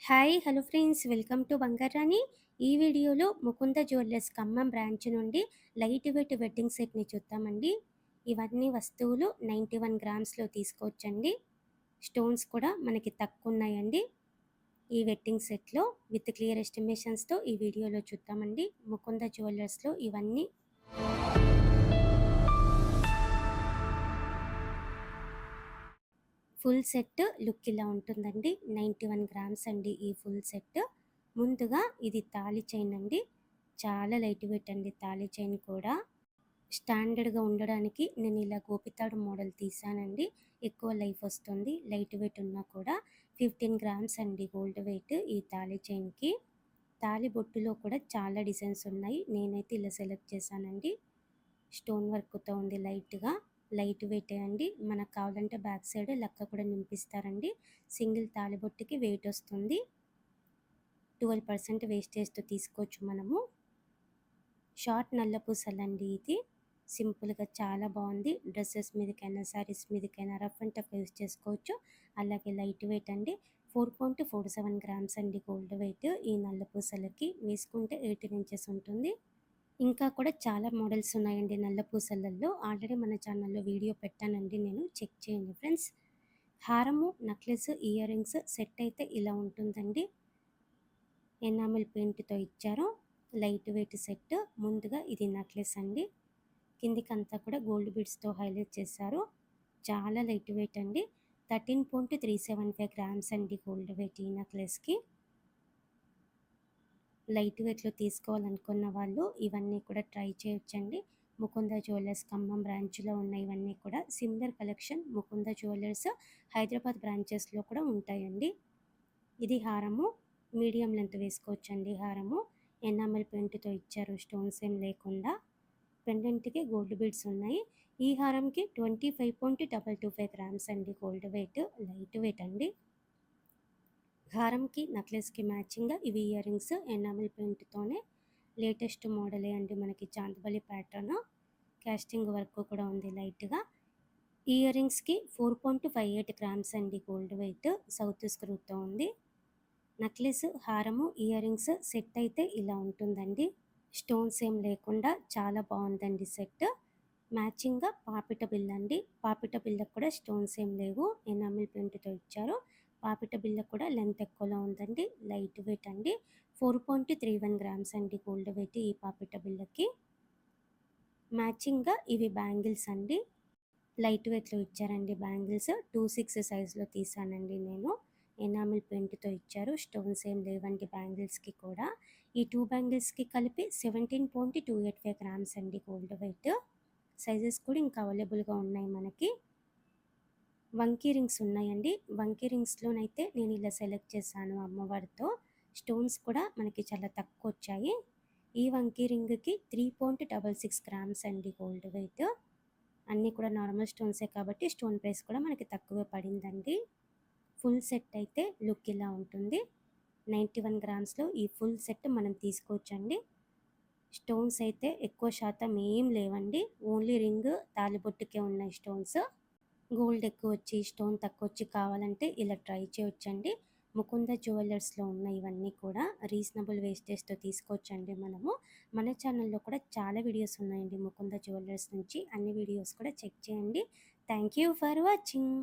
Hi hello friends, welcome to Bangarani. ఈ వీడియోలో Mukunda jewellers Khammam branch నుండి లైట్ వెయిట్ వెడ్డింగ్ సెట్ని చూద్దామండి. ఇవన్నీ వస్తువులు 91 గ్రామ్స్లో తీసుకోవచ్చండి. స్టోన్స్ కూడా మనకి తక్కువ ఉన్నాయండి. ఈ వెడ్డింగ్ సెట్లో విత్ క్లియర్ ఎస్టిమేషన్స్తో ఈ వీడియోలో చూద్దామండి. ముకుంద జ్యువెలర్స్లో ఇవన్నీ ఫుల్ సెట్ లుక్ ఇలా ఉంటుందండి. 91 గ్రామ్స్ అండి ఈ ఫుల్ సెట్. ముందుగా ఇది తాళి చైన్ అండి. చాలా లైట్ వెయిట్ అండి తాళి చైన్ కూడా. స్టాండర్డ్గా ఉండడానికి నేను ఇలా గోపితాడు మోడల్ తీసానండి. ఎక్కువ లైఫ్ వస్తుంది లైట్ వెయిట్ ఉన్నా కూడా. 15 గ్రామ్స్ అండి గోల్డ్ వెయిట్ ఈ తాళి చైన్కి. తాళి బొట్టులో కూడా చాలా డిజైన్స్ ఉన్నాయి. నేనైతే ఇలా సెలెక్ట్ చేశానండి. స్టోన్ వర్క్తో ఉంది లైట్గా. లైట్ వెయిట్ అండి. మనకు కావాలంటే బ్యాక్ సైడ్ లక్క కూడా నింపిస్తారండి. సింగిల్ తాళిబొట్టుకి వెయిట్ వస్తుంది. 12% వేస్టేజ్తో తీసుకోవచ్చు మనము. షార్ట్ నల్ల పూసలండి ఇది. సింపుల్గా చాలా బాగుంది. డ్రెస్సెస్ మీదకైనా శారీస్ మీదకైనా రఫ్ అండ్ టఫ్ యూస్ చేసుకోవచ్చు. అలాగే లైట్ వెయిట్ అండి. 4.47 గ్రామ్స్ అండి గోల్డ్ వెయిట్ ఈ నల్ల పూసలకి. వేసుకుంటే 18 ఇంచెస్ ఉంటుంది. ఇంకా కూడా చాలా మోడల్స్ ఉన్నాయండి నల్ల పూసలల్లో. ఆల్రెడీ మన ఛానల్లో వీడియో పెట్టానండి నేను, చెక్ చేయండి ఫ్రెండ్స్. హారము, నెక్లెస్, ఇయర్ రింగ్స్ సెట్ అయితే ఇలా ఉంటుందండి. ఎనామిల్ పెయింట్తో ఇచ్చారు. Light weight set. ముందుగా ఇది నెక్లెస్ అండి. కిందికంతా కూడా గోల్డ్ బీడ్స్తో హైలైట్ చేశారు. చాలా లైట్ వెయిట్ అండి. 13.375 గ్రామ్స్ అండి గోల్డ్ వెయిట్ ఈ నెక్లెస్కి. లైట్ వెయిట్లో తీసుకోవాలనుకున్న వాళ్ళు ఇవన్నీ కూడా ట్రై చేయొచ్చండి. ముకుంద జ్యువెలర్స్ ఖమ్మం బ్రాంచ్లో ఉన్న ఇవన్నీ కూడా similar collection Mukunda jewellers Hyderabad బ్రాంచెస్లో కూడా ఉంటాయండి. ఇది హారము. మీడియం లెంత్ వేసుకోవచ్చండి హారము. ఎనామెల్ పెయింట్తో ఇచ్చారు, స్టోన్స్ ఏం లేకుండా. పెండెంట్కి గోల్డ్ బీడ్స్ ఉన్నాయి. ఈ హారంకి 25.225 గ్రామ్స్ అండి గోల్డ్ వెయిట్. లైట్ వెయిట్ అండి. హారంకి నెక్లెస్కి మ్యాచింగ్గా ఇవి ఇయర్ రింగ్స్ ఎనామిల్ పెయింట్తోనే. లేటెస్ట్ మోడలే అండి మనకి చాందబలి ప్యాటర్న్. క్యాస్టింగ్ వర్క్ కూడా ఉంది లైట్గా. ఇయర్ రింగ్స్కి 4.58 గ్రామ్స్ అండి గోల్డ్ వెయిట్. సౌత్ స్క్రూతో ఉంది. నెక్లెస్, హారము, ఇయర్ రింగ్స్ సెట్ అయితే ఇలా ఉంటుందండి. స్టోన్స్ ఏం లేకుండా చాలా బాగుందండి సెట్. మ్యాచింగ్గా పాపిట బిల్ల అండి. పాపిట బిల్లకు కూడా స్టోన్స్ ఏం లేవు, ఎనామిల్ పెయింట్తో ఇచ్చారు. పాపిట బిల్ల కూడా లెంత్ ఎక్కువలో ఉందండి. లైట్ వెయిట్ అండి. 4.31 గ్రామ్స్ అండి గోల్డ్ వెయిట్ ఈ పాపిట బిల్లకి. మ్యాచింగ్గా ఇవి బ్యాంగిల్స్ అండి. లైట్ వెయిట్లో ఇచ్చారండి బ్యాంగిల్స్. 26 సైజులో తీసానండి నేను. ఎనామిల్ పెయింట్తో ఇచ్చారు. స్టోన్స్ ఏం లేవండి బ్యాంగిల్స్కి కూడా. ఈ 2 బ్యాంగిల్స్కి కలిపి 17.285 గ్రామ్స్ అండి గోల్డ్ వెయిట్. సైజెస్ కూడా ఇంకా అవైలబుల్గా ఉన్నాయి మనకి. వంకీ రింగ్స్ ఉన్నాయండి. వంకీ రింగ్స్లోనైతే నేను ఇలా సెలెక్ట్ చేశాను అమ్మవారితో. స్టోన్స్ కూడా మనకి చాలా తక్కువ వచ్చాయి. ఈ వంకీ రింగ్కి 3.66 గ్రామ్స్ అండి గోల్డ్ వెయిట్. అన్నీ కూడా నార్మల్ స్టోన్సే కాబట్టి స్టోన్ ప్రైస్ కూడా మనకి తక్కువే పడిందండి. ఫుల్ సెట్ అయితే లుక్ ఇలా ఉంటుంది. 91 గ్రామ్స్లో ఈ ఫుల్ సెట్ మనం తీసుకోవచ్చండి. స్టోన్స్ అయితే ఎక్కువ శాతం ఏం లేవండి. ఓన్లీ రింగ్, తాలిబొట్టుకే ఉన్నాయి స్టోన్స్. గోల్డ్ ఎక్కువ వచ్చి స్టోన్ తక్కువ వచ్చి కావాలంటే ఇలా ట్రై చేయొచ్చండి. ముకుంద జ్యువెలర్స్లో ఉన్న ఇవన్నీ కూడా రీజనబుల్ వేస్టేజ్తో తీసుకోవచ్చండి మనము. మన ఛానల్లో కూడా చాలా వీడియోస్ ఉన్నాయండి ముకుంద జ్యువెలర్స్ నుంచి. అన్ని వీడియోస్ కూడా చెక్ చేయండి. Thank you for watching.